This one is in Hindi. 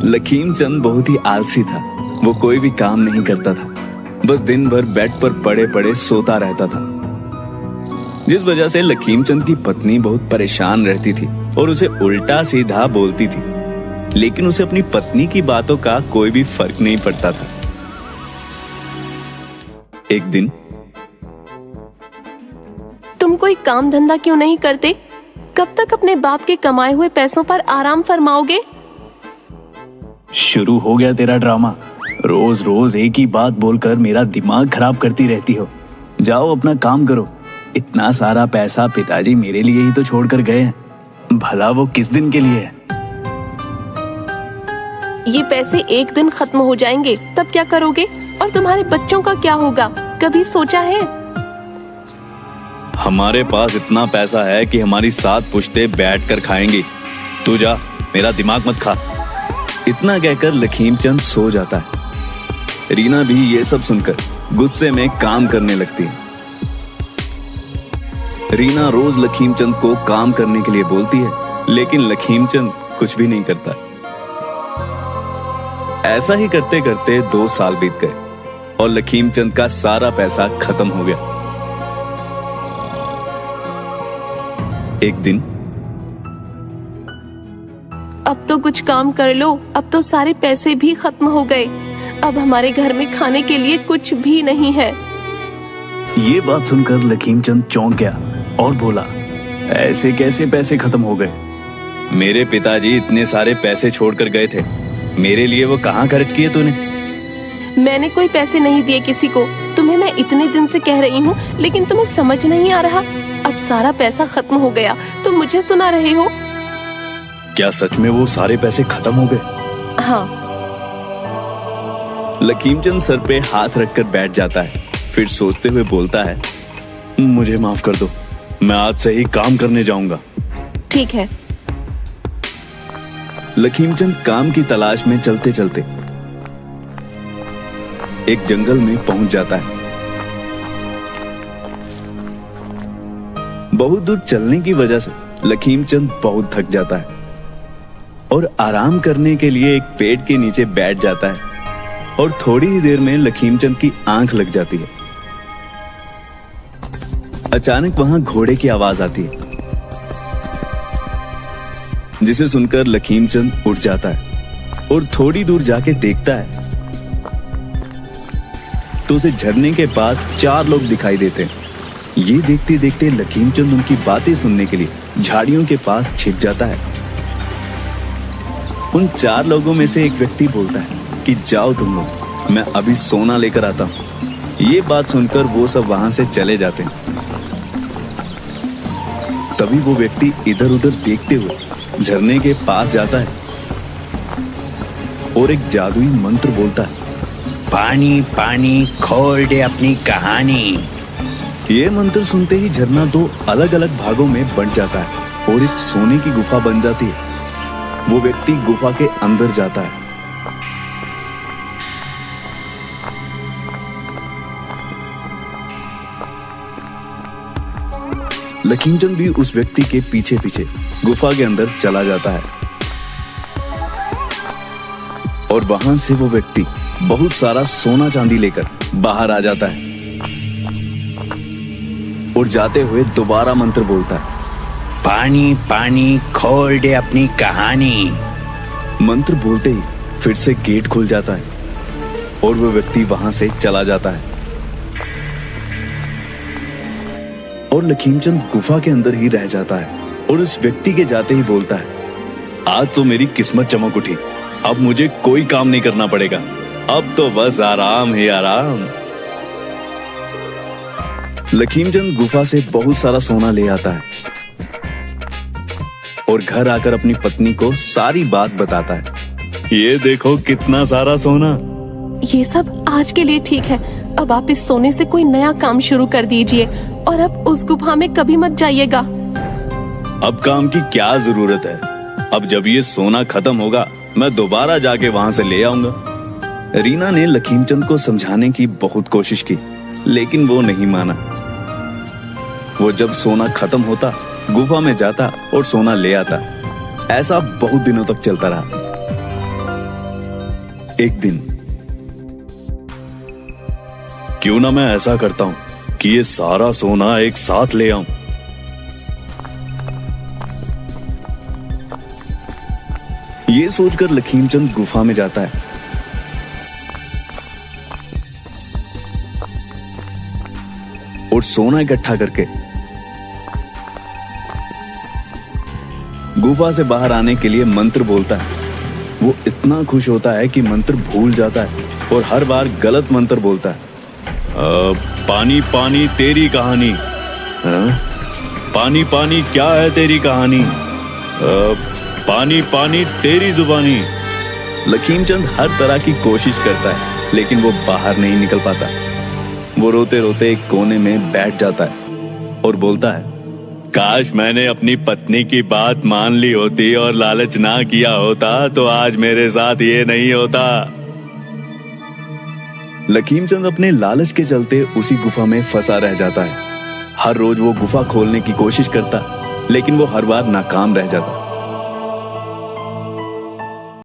लखीम चंद बहुत ही आलसी था। वो कोई भी काम नहीं करता था, बस दिन भर बेड पर पड़े पड़े सोता रहता था, जिस वजह से लखीम चंद की पत्नी बहुत परेशान रहती थी और उसे उल्टा सीधा बोलती थी। लेकिन उसे अपनी पत्नी की बातों का कोई भी फर्क नहीं पड़ता था। एक दिन, तुम कोई काम धंधा क्यों नहीं करते? कब तक अपने बाप के कमाए हुए पैसों पर आराम फरमाओगे? शुरू हो गया तेरा ड्रामा। रोज रोज एक ही बात बोलकर मेरा दिमाग खराब करती रहती हो। जाओ अपना काम करो। इतना सारा पैसा पिताजी मेरे लिए ही तो छोड़कर गए हैं, भला वो किस दिन के लिए है? ये पैसे एक दिन खत्म हो जाएंगे, तब क्या करोगे? और तुम्हारे बच्चों का क्या होगा, कभी सोचा है? हमारे पास इतना पैसा है कि हमारी 7 पुश्तें बैठकर खाएंगी। तू जा, मेरा दिमाग मत खा। इतना कहकर लखीम चंद सो जाता है। रीना भी ये सब सुनकर गुस्से में काम करने लगती है। रीना रोज लखीम चंद को काम करने के लिए बोलती है, लेकिन लखीम चंद कुछ भी नहीं करता। ऐसा ही करते करते 2 साल बीत गए और लखीम चंद का सारा पैसा खत्म हो गया। एक दिन, अब तो कुछ काम कर लो, अब तो सारे पैसे भी खत्म हो गए। अब हमारे घर में खाने के लिए कुछ भी नहीं है। ये बात सुनकर लखीम चंद चौंक गया और बोला, ऐसे कैसे पैसे खत्म हो गए? मेरे पिताजी इतने सारे पैसे छोड़कर गए थे, मेरे लिए वो कहाँ खर्च किए तूने? मैंने कोई पैसे नहीं दिए किसी को। तुम्हें मैं इतने दिन से कह रही हूँ, लेकिन तुम्हें समझ नहीं आ रहा। अब सारा पैसा खत्म हो गया, तुम मुझे सुना रहे हो? क्या सच में वो सारे पैसे खत्म हो गए? हाँ। लखीम चंद सर पे हाथ रखकर बैठ जाता है, फिर सोचते हुए बोलता है, मुझे माफ कर दो, मैं आज से ही काम करने जाऊंगा। ठीक है। लखीम चंद काम की तलाश में चलते चलते एक जंगल में पहुंच जाता है। बहुत दूर चलने की वजह से लखीम चंद बहुत थक जाता है और आराम करने के लिए एक पेड़ के नीचे बैठ जाता है। और थोड़ी ही देर में लखीम चंद की आंख लग जाती है। अचानक वहां घोड़े की आवाज आती है, जिसे सुनकर लखीम चंद उठ जाता है और थोड़ी दूर जाके देखता है तो उसे झरने के पास 4 लोग दिखाई देते हैं। ये देखते देखते लखीम चंद उनकी बातें सुनने के लिए झाड़ियों के पास छिप जाता है। उन 4 लोगों में से एक व्यक्ति बोलता है कि जाओ तुम लोग, मैं अभी सोना लेकर आता हूं। ये बात सुनकर वो सब वहां से चले जाते हैं। तभी वो व्यक्ति इधर उधर देखते हुए झरने के पास जाता है और एक जादुई मंत्र बोलता है, पानी पानी खोल दे अपनी कहानी। ये मंत्र सुनते ही झरना 2 अलग अलग भागों में बंट जाता है और एक सोने की गुफा बन जाती है। वो व्यक्ति गुफा के अंदर जाता है। लखीम चंद भी उस व्यक्ति के पीछे पीछे गुफा के अंदर चला जाता है और वहां से वो व्यक्ति बहुत सारा सोना चांदी लेकर बाहर आ जाता है और जाते हुए दोबारा मंत्र बोलता है, पानी पानी खोल दे अपनी कहानी। मंत्र बोलते ही फिर से गेट खुल जाता है और वो व्यक्ति वहां से चला जाता है और लखीम चंद गुफा के अंदर ही रह जाता है और उस व्यक्ति के जाते ही बोलता है, आज तो मेरी किस्मत चमक उठी, अब मुझे कोई काम नहीं करना पड़ेगा, अब तो बस आराम ही आराम। लखीम चंद गुफा से बहुत सारा सोना ले आता है और घर आकर अपनी पत्नी को सारी बात बताता है। ये देखो कितना सारा सोना। ये सब आज के लिए ठीक है, अब आप इस सोने से कोई नया काम शुरू कर दीजिए और अब उस गुफा में कभी मत जाइएगा। अब काम की क्या जरूरत है? अब जब ये सोना खत्म होगा, मैं दोबारा जाके वहां से ले आऊंगा। रीना ने लखीम चंद को समझाने की बहुत कोशिश की, लेकिन वो नहीं माना। वो जब सोना खत्म होता, गुफा में जाता और सोना ले आता। ऐसा बहुत दिनों तक चलता रहा। एक दिन क्यों ना मैं ऐसा करता हूं कि ये सारा सोना एक साथ ले आऊं। ये सोचकर लखीमचंद गुफा में जाता है। और सोना इकट्ठा करके गुफा से बाहर आने के लिए मंत्र बोलता है। वो इतना खुश होता है कि मंत्र भूल जाता है और हर बार गलत मंत्र बोलता है। पानी पानी तेरी कहानी। पानी पानी क्या है तेरी कहानी। पानी पानी तेरी जुबानी। लखीमचंद हर तरह की कोशिश करता है लेकिन वो बाहर नहीं निकल पाता। वो रोते रोते एक कोने में बैठ जाता है और बोलता है, काश मैंने अपनी पत्नी की बात मान ली होती और लालच ना किया होता तो आज मेरे साथ ये नहीं होता। लखीमचंद अपने लालच के चलते उसी गुफा में फंसा रह जाता है। हर रोज वो गुफा खोलने की कोशिश करता लेकिन वो हर बार नाकाम रह जाता।